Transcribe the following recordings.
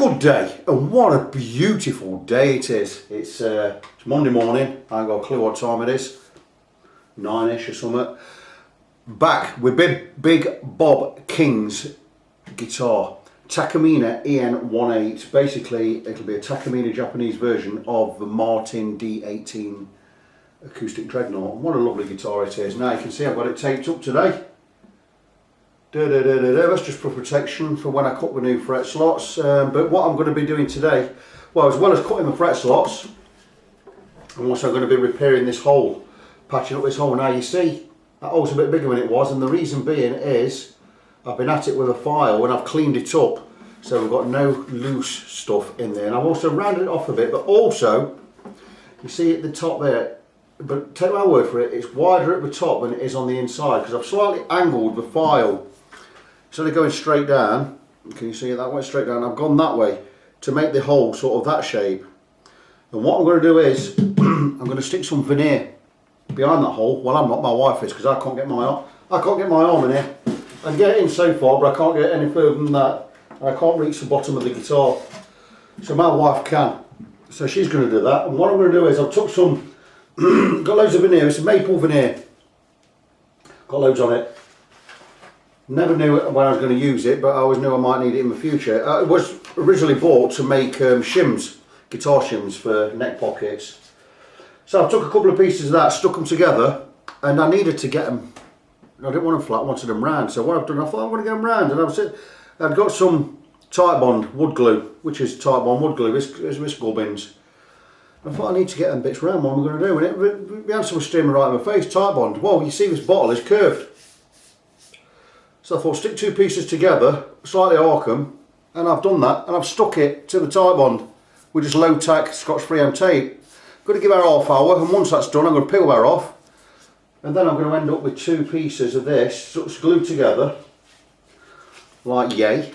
Good day, and what a beautiful day it is. It's Monday morning. I ain't got a clue what time it is, 9ish or something. Back with Big Bob King's guitar, Takamine EN-18. Basically, it'll be a Takamine Japanese version of the Martin D18 Acoustic Dreadnought. What a lovely guitar it is. Now you can see I've got it taped up today. That's just for protection for when I cut the new fret slots. But what I'm going to be doing today, well, as well as cutting the fret slots, I'm also going to be repairing this hole, patching up this hole. Now you see that hole's a bit bigger than it was, and the reason being is I've been at it with a file and I've cleaned it up, so we've got no loose stuff in there. And I've also rounded it off a bit, but also you see at the top there, but take my word for it, it's wider at the top than it is on the inside, because I've slightly angled the file. Instead of going straight down, can you see it that way, straight down, I've gone that way to make the hole sort of that shape. And what I'm going to do is I'm going to stick some veneer behind that hole. Well, I'm not, my wife is, because I can't get my arm in here. I can get it in so far, but I can't get any further than that. I can't reach the bottom of the guitar, so my wife can. So she's going to do that. And what I'm going to do is I've took some got loads of veneer. It's a maple veneer, got loads on it. Never knew when I was going to use it, but I always knew I might need it in the future. It was originally bought to make shims, guitar shims for neck pockets. So I took a couple of pieces of that, stuck them together, and I needed to get them, I didn't want them flat, I wanted them round. So what I've done, I thought I'm going to get them round, and I'd got some Titebond wood glue, which is Titebond wood glue, this gubbins. I thought I need to get them bits round, what am I going to do? And the answer was staring right in my face, Titebond. Well, you see this bottle is curved. So I thought, stick two pieces together, slightly arc them, and I've done that, and I've stuck it to the Titebond with just low tack Scotch 3M tape. I'm going to give her half hour, and once that's done I'm going to peel her off, and then I'm going to end up with two pieces of this glued together like yay,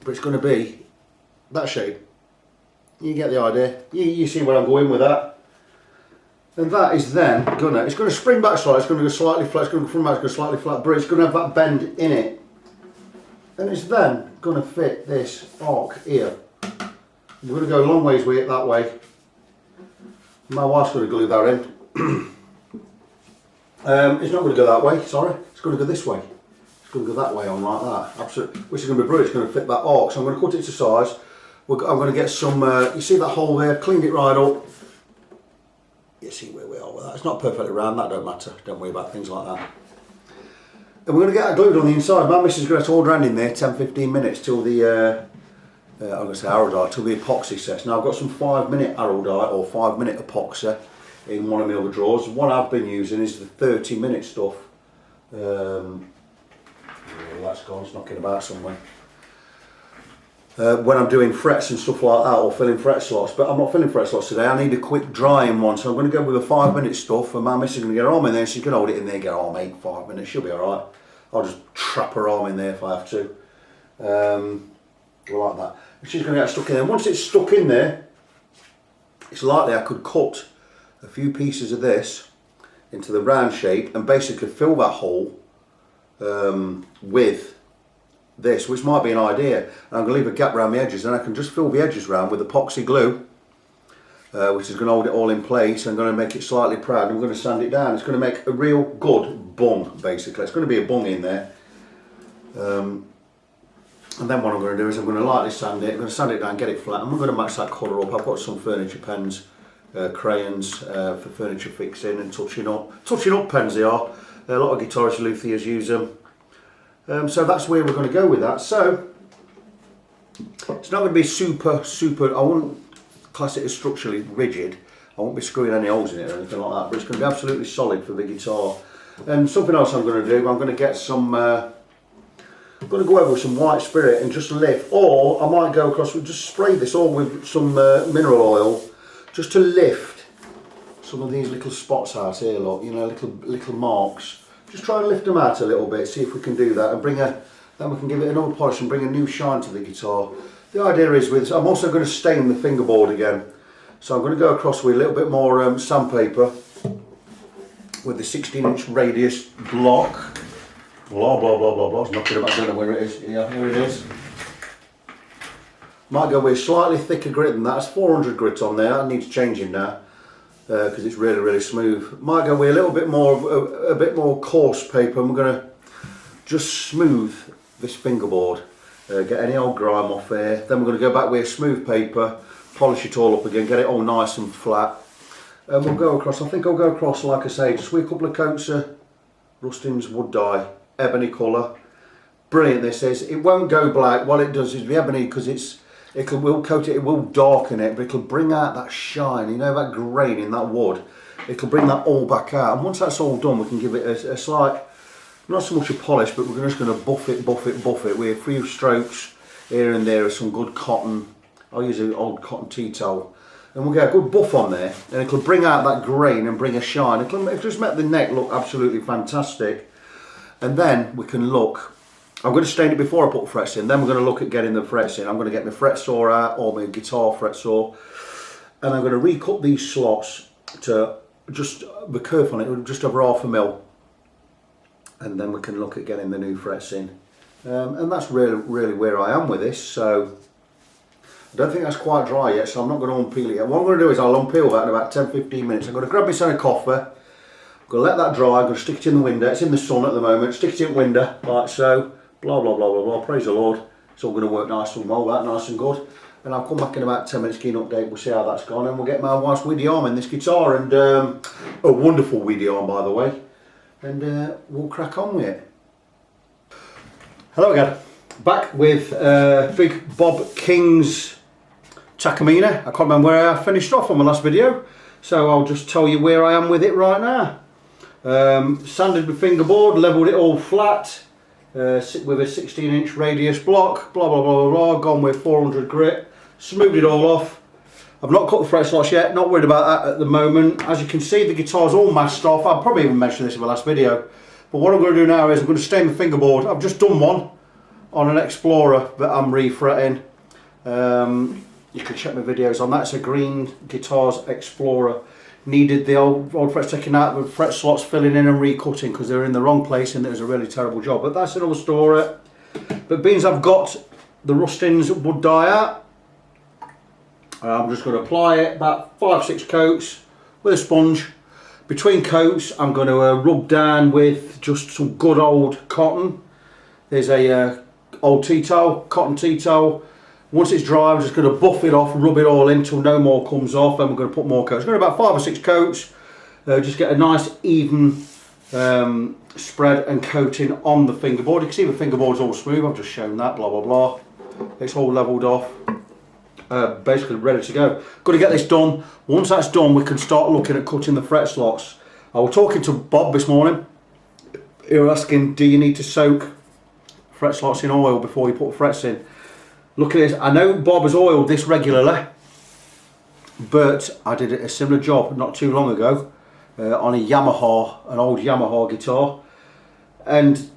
but it's going to be that shape. You get the idea, you see where I'm going with that. And that is then it's going to spring back slightly, it's going to go slightly flat, it's going to go from back, it's going to go slightly flat, but it's going to have that bend in it. And it's then going to fit this arc here. We're going to go a long ways with it that way. My wife's going to glue that in. It's not going to go that way, sorry, it's going to go this way. It's going to go that way on like that, absolutely. Which is going to be brilliant, it's going to fit that arc. So I'm going to cut it to size. I'm going to get some, you see that hole there, cleaned it right up. You see where we are with that. It's not perfectly round, that don't matter. Don't worry about things like that. And we're going to get that glued on the inside. My missus is going to hold around in there 10-15 minutes till the, I'm going to say arrow dye, till the epoxy sets. Now I've got some 5-minute arrow dye or 5-minute epoxy in one of my other drawers. What I've been using is the 30-minute stuff. Well, that's gone, it's knocking about somewhere. When I'm doing frets and stuff like that, or filling fret slots, but I'm not filling fret slots today. I need a quick drying one, so I'm going to go with a 5-minute stuff, and my missus is going to get her arm in there. She can hold it in there, get her arm 5 minutes, she'll be alright. I'll just trap her arm in there if I have to. Like that. She's going to get stuck in there. Once it's stuck in there, it's likely I could cut a few pieces of this into the round shape and basically fill that hole with this, which might be an idea. And I'm going to leave a gap around the edges, and I can just fill the edges round with epoxy glue, which is going to hold it all in place. I'm going to make it slightly proud. I'm going to sand it down. It's going to make a real good bung, basically. It's going to be a bung in there. And then what I'm going to do is I'm going to lightly sand it. I'm going to sand it down, get it flat, and we're going to match that colour up. I've got some furniture pens, crayons for furniture fixing and touching up pens they are. A lot of guitarists, luthiers use them. So that's where we're going to go with that. So it's not going to be super, I wouldn't class it as structurally rigid. I won't be screwing any holes in it or anything like that, but it's going to be absolutely solid for the guitar. And something else I'm going to do, I'm going to get some, I'm going to go over with some white spirit and just lift, or I might go across with, just spray this all with some mineral oil, just to lift some of these little spots out here, look, you know, little marks. Just try and lift them out a little bit, see if we can do that, and then we can give it another polish and bring a new shine to the guitar. The idea is I'm also going to stain the fingerboard again. So I'm going to go across with a little bit more sandpaper with the 16-inch radius block. Blah, blah, blah, blah, blah. It's knocking about, I don't know where it is. Yeah, here it is. Might go with a slightly thicker grit than that. It's 400 grit on there. That needs changing now because it's really, really smooth. Might go with a little bit more, a bit more coarse paper. I'm going to just smooth this fingerboard. Get any old grime off there. Then we're going to go back with a smooth paper, polish it all up again, get it all nice and flat. And we'll go across, I think I'll go across, like I say, just with a couple of coats of Rustin's wood dye, ebony colour. Brilliant this is. It won't go black. What it does is the ebony, because will coat it, it will darken it, but it'll bring out that shine, you know, that grain in that wood. It'll bring that all back out. And once that's all done, we can give it a slight, not so much a polish, but we're just going to buff it with a few strokes here and there of some good cotton. I'll use an old cotton tea towel. And we'll get a good buff on there, and it'll bring out that grain and bring a shine. It'll just make the neck look absolutely fantastic. And then we can look. I'm going to stain it before I put frets in. Then we're going to look at getting the frets in. I'm going to get my fret saw out, or my guitar fret saw, and I'm going to recut these slots to just the kerf on it, just over 1/2 mil. And then we can look at getting the new frets in. And that's really where I am with this. So I don't think that's quite dry yet, so I'm not going to unpeel it yet. What I'm going to do is I'll unpeel that in about 10-15 minutes. I'm going to grab my son a coffee. I'm going to let that dry. I'm going to stick it in the window. It's in the sun at the moment. Stick it in the window like so. Blah blah blah blah blah. Praise the Lord. It's all going to work nice and well. That nice and good. And I'll come back in about 10 minutes. Keen update. We'll see how that's gone, and we'll get my wife's weedy arm in this guitar, and a wonderful weedy arm, by the way. And we'll crack on with it. Hello again. Back with Big Bob King's Takamine. I can't remember where I finished off on my last video, so I'll just tell you where I am with it right now. Sanded the fingerboard, levelled it all flat with a 16-inch radius block, blah blah blah blah blah, gone with 400 grit, smoothed it all off. I've not cut the fret slots yet, not worried about that at the moment. As you can see, the guitar's all masked off. I'll probably even mention this in my last video. But what I'm going to do now is I'm going to stain the fingerboard. I've just done one on an Explorer that I'm refretting. You can check my videos on that. It's a green Guitars Explorer. Needed the old frets taken out, the fret slots filling in and recutting because they were in the wrong place, and it was a really terrible job. But that's another story. But being as I've got the Rustin's wood dye out, I'm just going to apply it about 5-6 coats with a sponge. Between coats, I'm going to rub down with just some good old cotton. There's a old tea towel, cotton tea towel. Once it's dry, I'm just going to buff it off, rub it all in till no more comes off, and we're going to put more coats. Going to about 5 or 6 coats. Just get a nice even spread and coating on the fingerboard. You can see the fingerboard's all smooth. I've just shown that. Blah blah blah. It's all levelled off. Basically ready to go. Got to get this done. Once that's done, we can start looking at cutting the fret slots. I was talking to Bob this morning. He was asking, do you need to soak fret slots in oil before you put frets in? Look at this. I know Bob has oiled this regularly, but I did a similar job not too long ago on a Yamaha, an old Yamaha guitar, and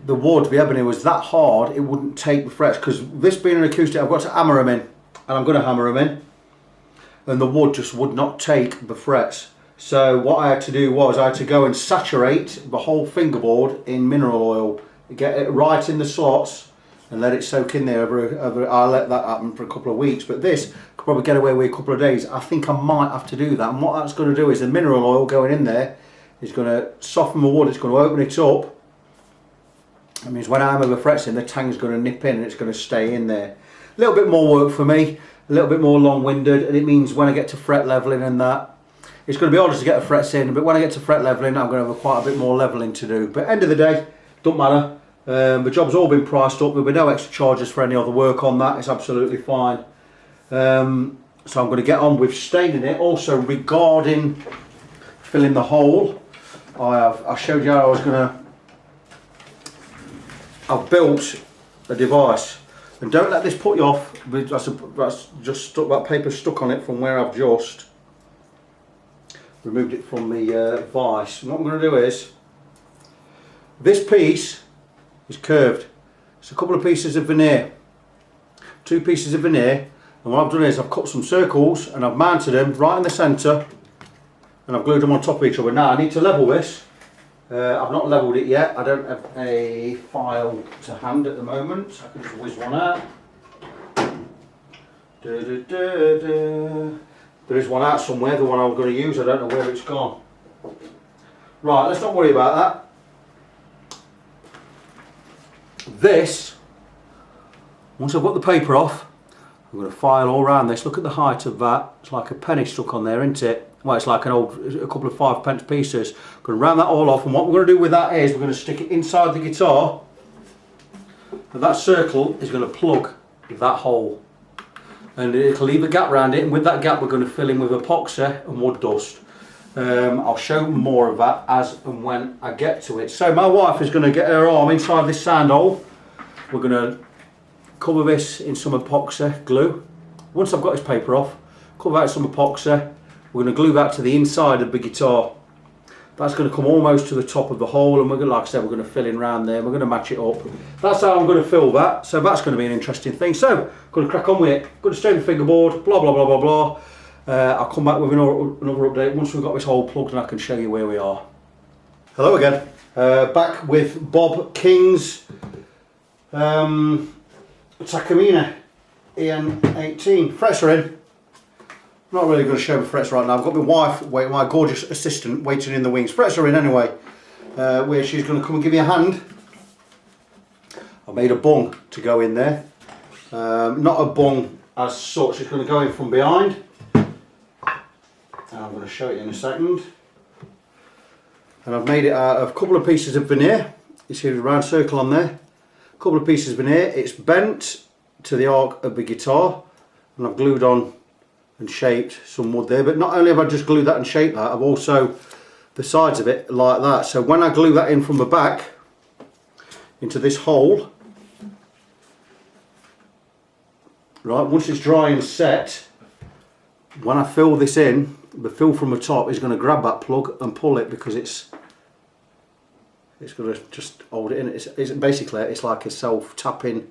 the wood, the ebony, was that hard it wouldn't take the frets, because this being an acoustic, I've got to hammer them in. And I'm going to hammer them in, and the wood just would not take the frets. So what I had to do was I had to go and saturate the whole fingerboard in mineral oil, get it right in the slots and let it soak in there over I let that happen for a couple of weeks. But this could probably get away with a couple of days. I think I might have to do that, and what that's going to do is the mineral oil going in there is going to soften the wood, it's going to open it up. That means when I hammer the frets in, the tang's going to nip in and it's going to stay in there. A little bit more work for me, a little bit more long-winded, and it means when I get to fret levelling and that, it's going to be harder to get the frets in, but when I get to fret levelling, I'm going to have quite a bit more levelling to do. But end of the day, don't matter. The job's all been priced up. There'll be no extra charges for any other work on that. It's absolutely fine. So I'm going to get on with staining it. Also, regarding filling the hole, I showed you how I was going to. I've built a device. And don't let this put you off. That's just stuck, that paper stuck on it from where I've just removed it from the vise. And what I'm going to do is, this piece is curved. It's a couple of pieces of veneer. 2 pieces of veneer. And what I've done is I've cut some circles and I've mounted them right in the centre, and I've glued them on top of each other. Now I need to level this. I've not levelled it yet. I don't have a file to hand at the moment. I can just whiz one out. There is one out somewhere, the one I'm going to use, I don't know where it's gone. Right, let's not worry about that. This, once I've got the paper off, I'm going to file all around this. Look at the height of that. It's like a penny stuck on there, isn't it? Well, it's like a couple of 5p pieces. I'm going to round that all off, and what we're going to do with that is we're going to stick it inside the guitar, and that circle is going to plug that hole, and it'll leave a gap around it, and with that gap we're going to fill in with epoxy and wood dust. I'll show more of that as and when I get to it. So my wife is going to get her arm inside this sand hole. We're going to cover this in some epoxy glue. Once I've got this paper off, cover that in some epoxy. We're going to glue that to the inside of the guitar. That's going to come almost to the top of the hole, and we're going to, like I said, we're going to fill in around there. We're going to match it up. That's how I'm going to fill that. So that's going to be an interesting thing. So I'm going to crack on with it. Going to stay in the fingerboard. Blah blah blah blah blah. I'll come back with another update once we've got this hole plugged, and I can show you where we are. Hello again. Back with Bob King's Takamine EN-18. Frets are in. I'm not really going to show the frets right now. I've got my wife, my gorgeous assistant, waiting in the wings. Frets are in anyway, where she's going to come and give me a hand. I made a bung to go in there. Not a bung as such, it's going to go in from behind. And I'm going to show it in a second. And I've made it out of a couple of pieces of veneer. You see the round circle on there. A couple of pieces of veneer. It's bent to the arc of the guitar, and I've glued on and shaped some wood there. But not only have I just glued that and shaped that, I've also the sides of it like that. So when I glue that in from the back into this hole, right, once it's dry and set, when I fill this in, the fill from the top is going to grab that plug and pull it, because it's going to just hold it in. It's basically, it's like a self-tapping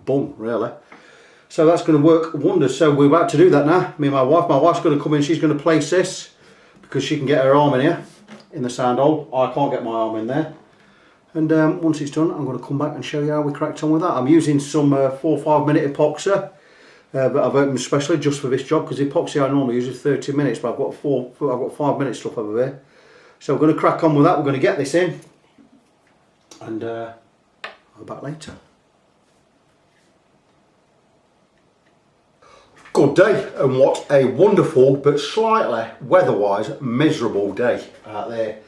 bung, really. So that's going to work wonders. So we're about to do that now, me and my wife. My wife's going to come in, she's going to place this, because she can get her arm in here, in the sand hole. I can't get my arm in there. And once it's done, I'm going to come back and show you how we cracked on with that. I'm using some 4 or 5 minute epoxy. But I've opened especially just for this job, because the epoxy I normally use is 30 minutes, but I've got 5 minute stuff over there. So we're going to crack on with that. We're going to get this in, and I'll be back later. Good day, and what a wonderful but slightly weather-wise miserable day out there.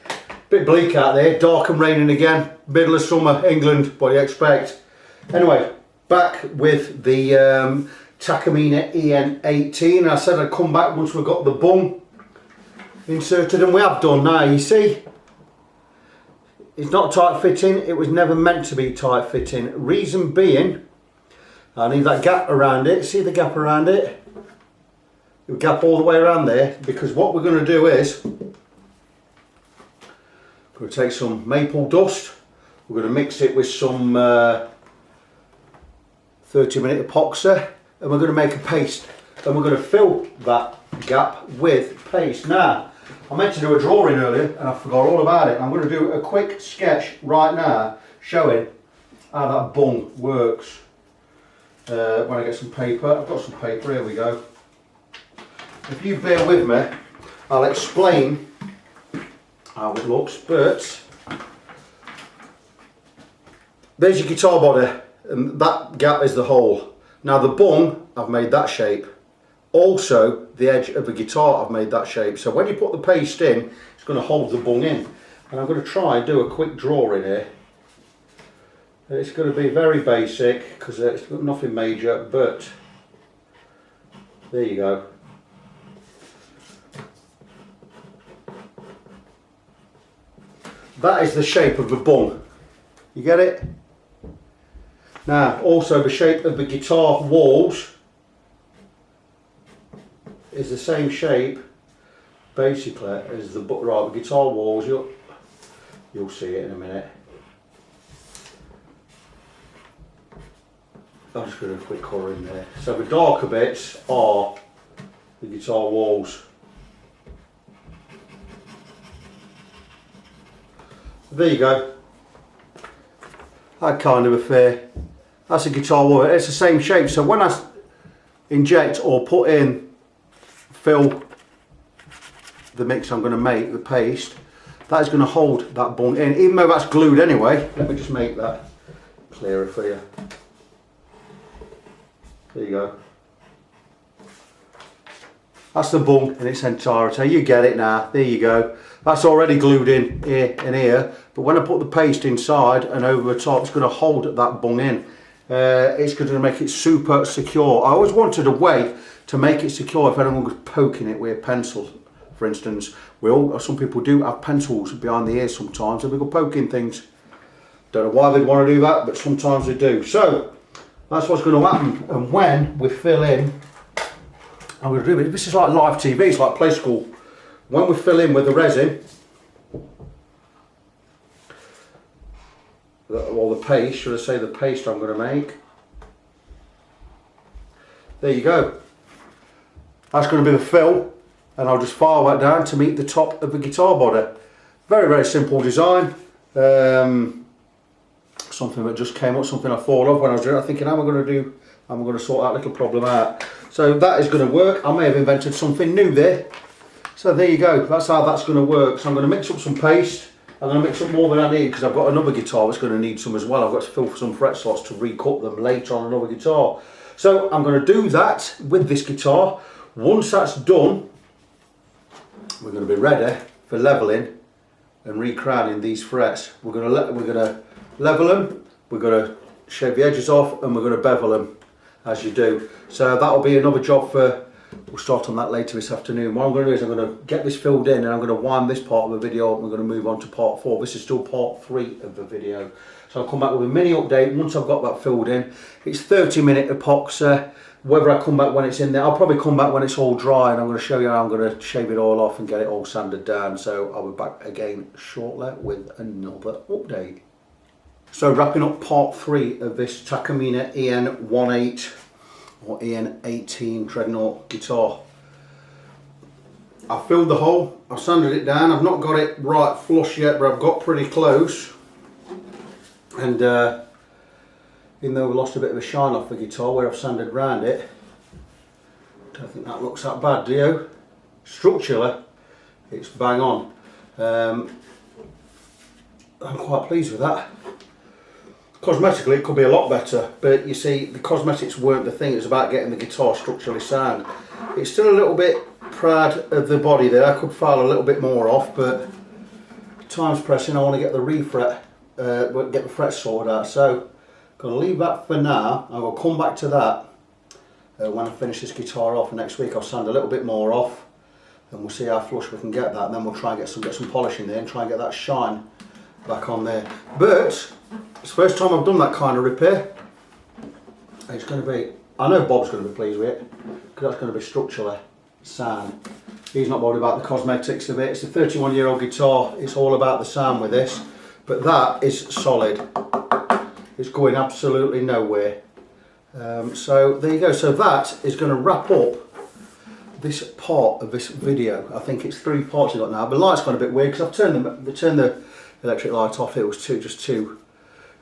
Bit bleak out there, dark and raining again. Middle of summer, England. What do you expect? Anyway, back with the Takamine EN-18. I said I'd come back once we've got the bung inserted, and we have done now. You see, it's not tight fitting. It was never meant to be tight fitting. Reason being, I need that gap around it. See the gap around it? The gap all the way around there, because what we're going to do is we're going to take some maple dust. We're going to mix it with some 30 minute epoxy, and we're going to make a paste, and we're going to fill that gap with paste. Now, I meant to do a drawing earlier and I forgot all about it. I'm going to do a quick sketch right now showing how that bung works. When I get some paper, I've got some paper, here we go. If you bear with me, I'll explain how it looks, but there's your guitar body, and that gap is the hole. Now the bung, I've made that shape. Also, the edge of the guitar, I've made that shape. So when you put the paste in, it's going to hold the bung in. And I'm going to try and do a quick drawing here. It's going to be very basic, because it's nothing major, but there you go. That is the shape of the bung. You get it? Now, also the shape of the guitar walls is the same shape, basically, as the guitar walls. You'll see it in a minute. I'm just going to do a quick colour in there. So the darker bits are the guitar walls. There you go. That kind of affair. That's a guitar wall. It's the same shape. So when inject or put in, fill the mix I'm going to make, the paste, that is going to hold that bung in, even though that's glued anyway. Let me just make that clearer for you. There you go. That's the bung in its entirety. You get it now. There you go. That's already glued in here and here. But when I put the paste inside and over the top, it's going to hold that bung in. It's going to make it super secure. I always wanted a way to make it secure if anyone was poking it with a pencil, for instance. Some people do have pencils behind the ears sometimes, and we go poking things. Don't know why they'd want to do that, but sometimes they do. So that's what's going to happen. And when we fill in, I'm going to do it. This is like live TV. It's like play school. When we fill in with the resin, or the paste, should I say the paste I'm going to make. There you go. That's going to be the fill, and I'll just file that down to meet the top of the guitar body. Very, very simple design. Something that just came up, something I thought of when I was doing it, thinking, how am I going to do? I'm going to sort that little problem out. So that is going to work. I may have invented something new there. So there you go. That's how that's going to work. So I'm going to mix up some paste. I'm going to mix up more than I need because I've got another guitar that's going to need some as well. I've got to fill for some fret slots to recut them later on another guitar. So I'm going to do that with this guitar. Once that's done, we're going to be ready for leveling and recrowning these frets. We're going to level them. We're going to shave the edges off, and we're going to bevel them as you do. So that'll be another job for. We'll start on that later this afternoon. What I'm going to do is I'm going to get this filled in, and I'm going to wind this part of the video up. We're going to move on to part 4. This is still part 3 of the video. So I'll come back with a mini update once I've got that filled in. It's 30-minute epoxy. Whether I come back when it's in there, I'll probably come back when it's all dry, and I'm going to show you how I'm going to shave it all off and get it all sanded down. So I'll be back again shortly with another update. So wrapping up part 3 of this Takamine EN-18 or EN-18 Dreadnought guitar. I've filled the hole, I've sanded it down. I've not got it right flush yet, but I've got pretty close. And even though we lost a bit of a shine off the guitar where I've sanded round it, don't think that looks that bad, do you? Structurally, it's bang on. I'm quite pleased with that. Cosmetically it could be a lot better, but you see, the cosmetics weren't the thing. It was about getting the guitar structurally sound. It's still a little bit proud of the body there. I could file a little bit more off, but time's pressing. I want to get the refret, get the frets sorted out. So I'm going to leave that for now. I will come back to that when I finish this guitar off. Next week I'll sand a little bit more off, and we'll see how flush we can get that, and then we'll try and get some polish in there and try and get that shine back on there. But it's the first time I've done that kind of repair. It's going to be, I know Bob's going to be pleased with it, because that's going to be structurally sound. He's not worried about the cosmetics of it. It's a 31-year-old guitar. It's all about the sound with this. But that is solid. It's going absolutely nowhere. So there you go. So that is going to wrap up this part of this video. I think it's 3 parts I've got now. The light's gone a bit weird because I've turned the electric light off. It was just too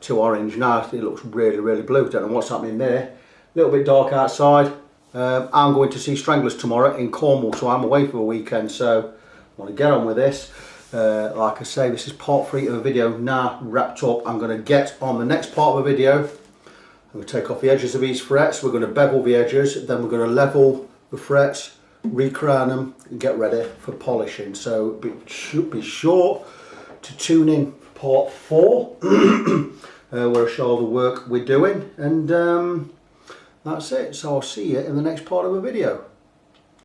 orange. Now it looks really, really blue. Don't know what's happening there. A little bit dark outside. I'm going to see Stranglers tomorrow in Cornwall, so I'm away for a weekend, so I want to get on with this. Like I say, this is part 3 of the video now wrapped up. I'm going to get on the next part of the video. I'm going to take off the edges of these frets. We're going to bevel the edges, then we're going to level the frets, recrown them, and get ready for polishing. So be sure to tune in for part 4 where I show all the work we're doing, and that's it. So I'll see you in the next part of the video.